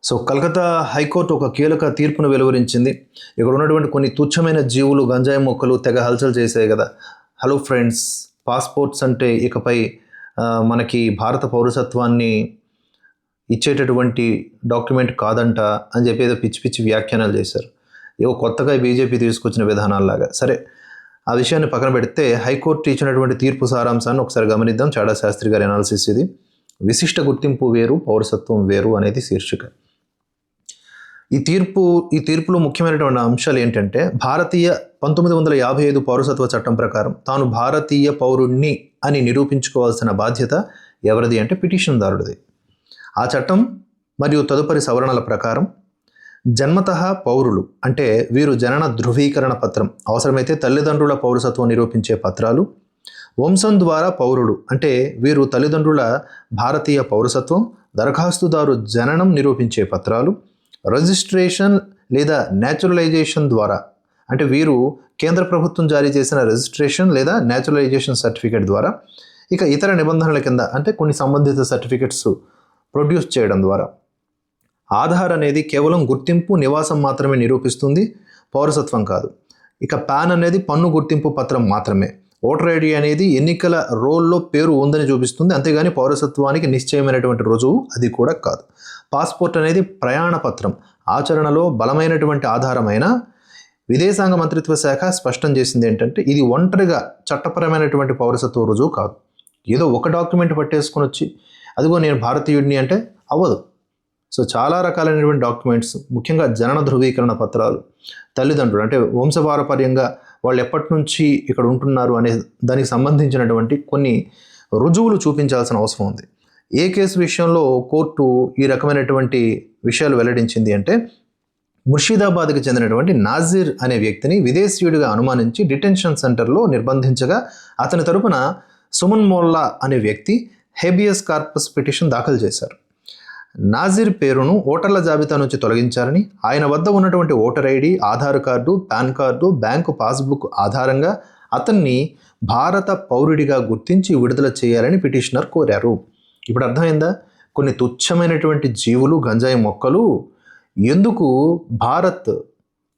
So Calcutta high court ఒక కీలక తీర్పును వెలువరించింది. ఇక్కడ ఉన్నటువంటి కొన్ని తుచ్చమైన జీవులు, గంజాయి మొక్కలు తెగ హల్చల్ చేసాయి కదా. హలో ఫ్రెండ్స్, పాస్పోర్ట్స్ అంటే ఇకపై మనకి భారత పౌరసత్వాన్ని ఇచ్చేటటువంటి డాక్యుమెంట్ కాదంట అని చెప్పి ఏదో పిచ్చి పిచ్చి వ్యాఖ్యానాలు చేశారు. ఏవో కొత్తగా బీజేపీ తీసుకొచ్చిన విధానాల్లాగా. సరే, ఆ విషయాన్ని పక్కన పెడితే హైకోర్టు ఇచ్చినటువంటి తీర్పు సారాంశాన్ని ఒకసారి గమనిద్దాం. చాడా శాస్త్రి గారి అనాలిసిస్ ఇది. విశిష్ట గుర్తింపు వేరు, పౌరసత్వం వేరు అనేది శీర్షిక. ఈ తీర్పులో ముఖ్యమైనటువంటి అంశాలు ఏంటంటే, భారతీయ 1955 పౌరసత్వ చట్టం ప్రకారం తాను భారతీయ పౌరుణ్ణి అని నిరూపించుకోవాల్సిన బాధ్యత ఎవరిది అంటే పిటిషన్దారుడిది. ఆ చట్టం మరియు తదుపరి సవరణల ప్రకారం జన్మతః పౌరులు అంటే వీరు జనన ధృవీకరణ పత్రం, అవసరమైతే తల్లిదండ్రుల పౌరసత్వం నిరూపించే పత్రాలు, వంశం ద్వారా పౌరులు అంటే వీరు తల్లిదండ్రుల భారతీయ పౌరసత్వం, దరఖాస్తుదారు జననం నిరూపించే పత్రాలు, రిజిస్ట్రేషన్ లేదా న్యాచురలైజేషన్ ద్వారా అంటే వీరు కేంద్ర ప్రభుత్వం జారీ చేసిన రిజిస్ట్రేషన్ లేదా న్యాచురలైజేషన్ సర్టిఫికేట్ ద్వారా, ఇక ఇతర నిబంధనల కింద అంటే కొన్ని సంబంధిత సర్టిఫికెట్స్ ప్రొడ్యూస్ చేయడం ద్వారా. ఆధార్ అనేది కేవలం గుర్తింపు, నివాసం మాత్రమే నిరూపిస్తుంది, పౌరసత్వం కాదు. ఇక పాన్ అనేది పన్ను గుర్తింపు పత్రం మాత్రమే. ఓటర్ ఐడి అనేది ఎన్నికల రోల్లో పేరు ఉందని చూపిస్తుంది, అంతేగాని పౌరసత్వానికి నిశ్చయమైనటువంటి రుజువు అది కూడా కాదు. పాస్పోర్ట్ అనేది ప్రయాణ పత్రం, ఆచరణలో బలమైనటువంటి ఆధారమైన విదేశాంగ మంత్రిత్వ శాఖ స్పష్టం చేసింది ఏంటంటే ఇది ఒంటరిగా చట్టపరమైనటువంటి పౌరసత్వ రుజువు కాదు. ఏదో ఒక డాక్యుమెంట్ పట్టేసుకొని వచ్చి అదిగో నేను భారతీయుడిని అంటే అవ్వదు. సో చాలా రకాలైనటువంటి డాక్యుమెంట్స్, ముఖ్యంగా జనన ధృవీకరణ పత్రాలు, తల్లిదండ్రులు అంటే వంశపారపర్యంగా వాళ్ళు ఎప్పటి నుంచి ఇక్కడ ఉంటున్నారు అనే దానికి సంబంధించినటువంటి కొన్ని రుజువులు చూపించాల్సిన అవసరం ఉంది. ఏ కేసు విషయంలో కోర్టు ఈ రకమైనటువంటి విషయాలు వెల్లడించింది అంటే, ముర్షిదాబాద్కి చెందినటువంటి నాజీర్ అనే వ్యక్తిని విదేశీయుడిగా అనుమానించి డిటెన్షన్ సెంటర్లో నిర్బంధించగా అతని తరపున సుమన్ మోల్లా అనే వ్యక్తి హేబియస్ కార్పస్ పిటిషన్ దాఖలు చేశారు. నాజీర్ పేరును ఓటర్ల జాబితా నుంచి తొలగించారని, ఆయన వద్ద ఉన్నటువంటి voter ID, Aadhaar card, pan card, bank passbook ఆధారంగా అతన్ని భారత పౌరుడిగా గుర్తించి విడుదల చేయాలని పిటిషనర్ కోరారు. ఇప్పుడు అర్థమైందా? కొన్ని తుచ్చమైనటువంటి జీవులు, గంజాయి మొక్కలు ఎందుకు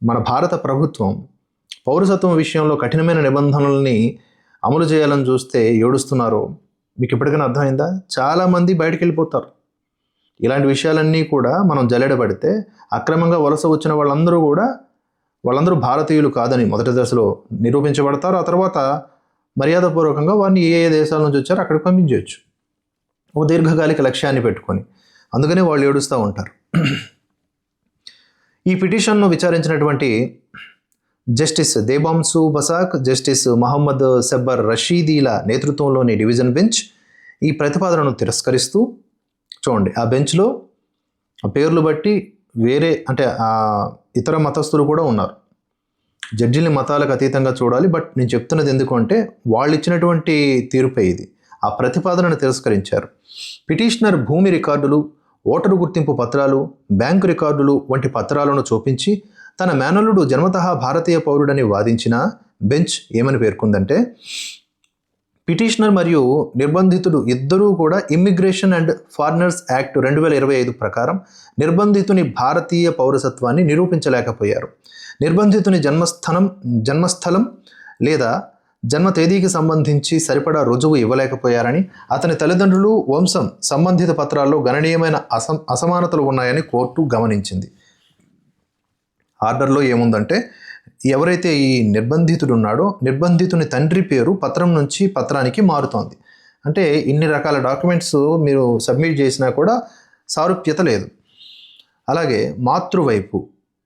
మన భారత ప్రభుత్వం పౌరసత్వం విషయంలో కఠినమైన నిబంధనల్ని అమలు చేయాలని చూస్తే ఏడుస్తున్నారో మీకు ఇప్పటికైనా అర్థమైందా? చాలామంది బయటికి వెళ్ళిపోతారు. ఇలాంటి విషయాలన్నీ కూడా మనం జల్లెడబడితే అక్రమంగా వలస వచ్చిన వాళ్ళందరూ భారతీయులు కాదని మొదటి దశలో నిరూపించబడతారు. ఆ తర్వాత మర్యాదపూర్వకంగా వారిని ఏ దేశాల నుంచి వచ్చారో అక్కడికి పంపించవచ్చు, ఓ దీర్ఘకాలిక లక్ష్యాన్ని పెట్టుకొని. అందుకనే వాళ్ళు ఏడుస్తూ ఉంటారు. ఈ పిటిషన్ను విచారించినటువంటి జస్టిస్ దేబాంశు బసాక్, జస్టిస్ మహమ్మద్ సెబ్బర్ రషీదీల నేతృత్వంలోని డివిజన్ బెంచ్ ఈ ప్రతిపాదనను తిరస్కరిస్తూ, చూడండి ఆ బెంచ్లో ఆ పేర్లు బట్టి వేరే అంటే ఇతర మతస్థులు కూడా ఉన్నారు. జడ్జిల్ని మతాలకు అతీతంగా చూడాలి. బట్ నేను చెప్తున్నది ఎందుకు అంటే, వాళ్ళు ఇచ్చినటువంటి తీర్పే ఇది. ఆ ప్రతిపాదనను తిరస్కరించారు. పిటిషనర్ భూమి రికార్డులు, ఓటరు గుర్తింపు పత్రాలు, బ్యాంకు రికార్డులు వంటి పత్రాలను చూపించి తన మేనల్లుడు జన్మతః భారతీయ పౌరుడని వాదించిన బెంచ్ ఏమని పేర్కొందంటే, పిటిషనర్ మరియు నిర్బంధితుడు ఇద్దరూ కూడా ఇమ్మిగ్రేషన్ అండ్ ఫారినర్స్ యాక్ట్ 2025 ప్రకారం నిర్బంధితుని భారతీయ పౌరసత్వాన్ని నిరూపించలేకపోయారు. నిర్బంధితుని జన్మస్థలం లేదా జన్మ తేదీకి సంబంధించి సరిపడా రుజువు ఇవ్వలేకపోయారని, అతని తల్లిదండ్రులు, వంశం సంబంధిత పత్రాల్లో గణనీయమైన అసమానతలు ఉన్నాయని కోర్టు గమనించింది. ఆర్డర్లో ఏముందంటే, ఎవరైతే ఈ నిర్బంధితుడు ఉన్నాడో నిర్బంధితుని తండ్రి పేరు పత్రం నుంచి పత్రానికి మారుతోంది. అంటే ఇన్ని రకాల డాక్యుమెంట్స్ మీరు సబ్మిట్ చేసినా కూడా సారూప్యత లేదు. అలాగే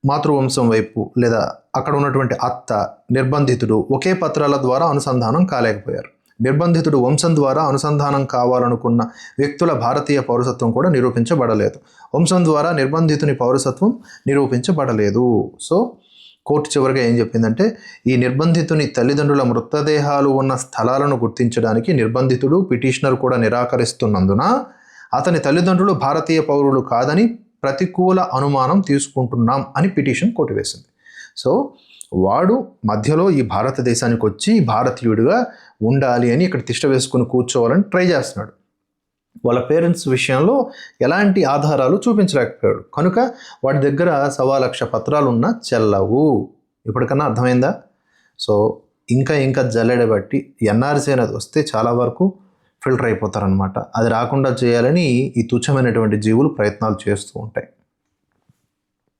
మాతృవంశం వైపు లేదా అక్కడ ఉన్నటువంటి అత్త, నిర్బంధితుడు ఒకే పత్రాల ద్వారా అనుసంధానం కాలేకపోయారు. నిర్బంధితుడు వంశం ద్వారా అనుసంధానం కావాలనుకున్న వ్యక్తుల భారతీయ పౌరసత్వం కూడా నిరూపించబడలేదు. వంశం ద్వారా నిర్బంధితుని పౌరసత్వం నిరూపించబడలేదు. సో కోర్టు చివరిగా ఏం చెప్పిందంటే, ఈ నిర్బంధితుని తల్లిదండ్రుల మృతదేహాలు ఉన్న స్థలాలను గుర్తించడానికి నిర్బంధితుడు, పిటిషనర్ కూడా నిరాకరిస్తున్నందున అతని తల్లిదండ్రులు భారతీయ పౌరులు కాదని ప్రతికూల అనుమానం తీసుకుంటున్నాం అని పిటిషన్ కొట్టివేసింది. సో వాడు మధ్యలో ఈ భారతదేశానికి వచ్చి భారతీయుడిగా ఉండాలి అని ఇక్కడ తిష్ట వేసుకుని కూర్చోవాలని ట్రై చేస్తున్నాడు. వాళ్ళ పేరెంట్స్ విషయంలో ఎలాంటి ఆధారాలు చూపించలేకపోయాడు. కనుక వాడి దగ్గర 1,15,00,000 పత్రాలు ఉన్నా చెల్లవు. ఇప్పటికన్నా అర్థమైందా? సో ఇంకా జల్లెడబట్టి ఎన్ఆర్సీ అనేది వస్తే చాలా వరకు ఫిల్టర్ అయిపోతారనమాట. అది రాకుండా చేయాలని ఈ తుచ్చమైనటువంటి జీవులు ప్రయత్నాలు చేస్తూ ఉంటాయి.